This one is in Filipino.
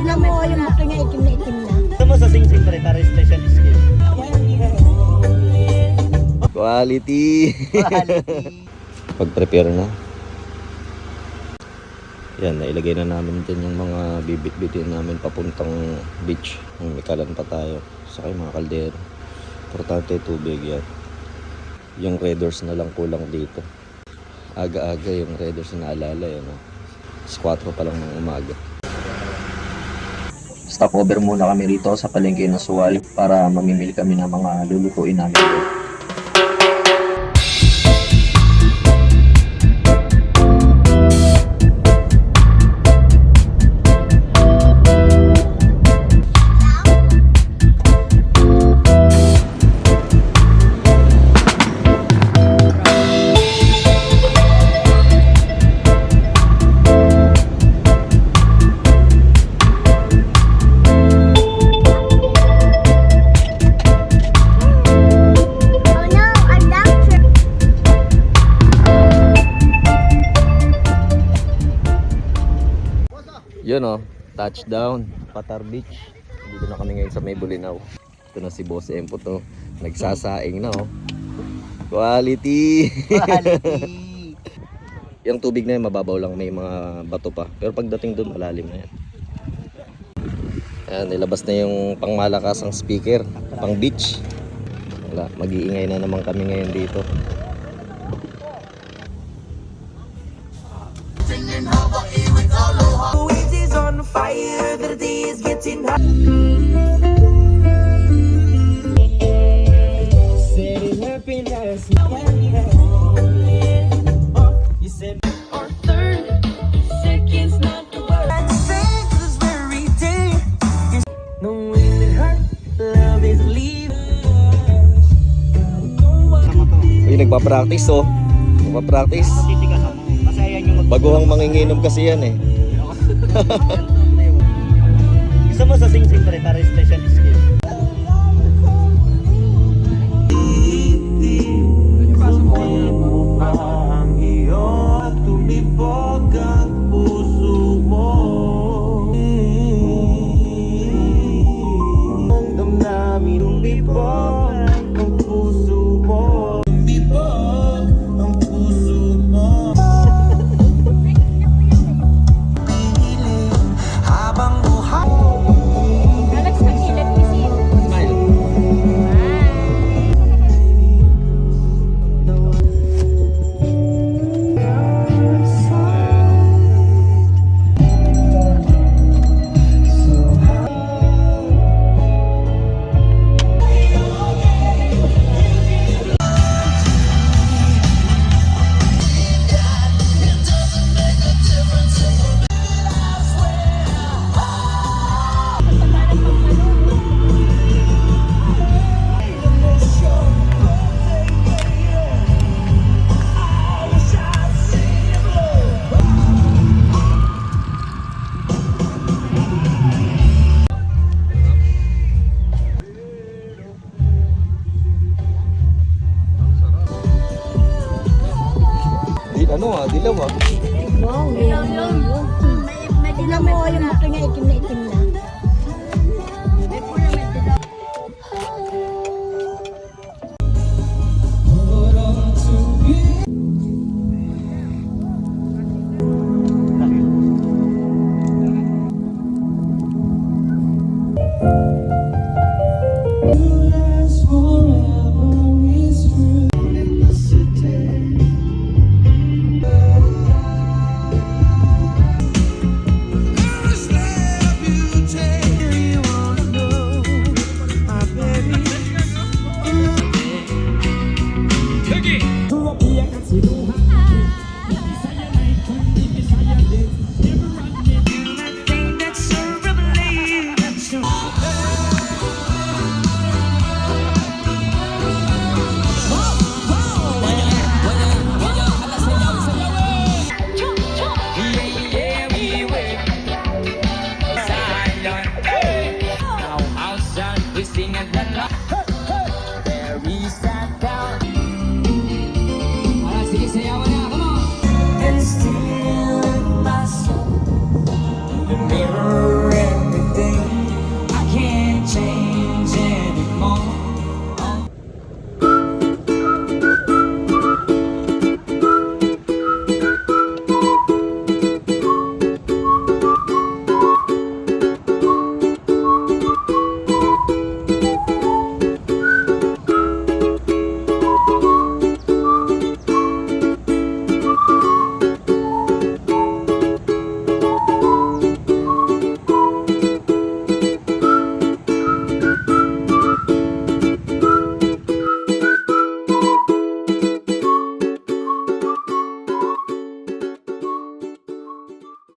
Tingnan mo yung buto niya, itim na itim na. Ito mo sa sing-sing pre, para special skill. Quality. Pag-prepare na. Yan, nailagay na namin dyan yung mga bibit-bitin namin papuntang beach. May kalan pa tayo. Saka yung mga kaldero. Importante tubig yan. Yung red doors na lang kulang dito. Aga-aga yung red doors na naalala yan. 4 pa lang ng umaga. Stopover muna kami rito sa palengke ng Suwal para mamimili kami ng mga lulutuin namin doon. Yun touchdown, Patar Beach. Dito na kami ngayon sa May Bulinaw. Ito na si Boss Empo to. Nagsasaing na Quality! Quality! Yung tubig na yun, mababaw lang, may mga bato pa. Pero pagdating doon, malalim na yan. Ayan, nilabas na yung pangmalakasang speaker, pang beach. Wala, mag-iingay na naman kami ngayon dito. Fire, the day is getting hot. Said it happened last night. You said our 30 seconds not to work. I'd say this very day. Knowing that her love is leaving. Uy, nagpa-practice Nagpa-practice. Titigasan mo. Kasi ayan yung Baguhang manginginom kasi yan Gusto mo sa sing-sing pre, para special skill. Ang iyong tumibok ang puso mo. Ang damdamin tumibok ang puso mo. Tumibok ang puso mo. Habang buhay. Alex, pag-ilag isin. Smile. Dilaw Wow, tingnan mo yung buto niya, itim na itim na.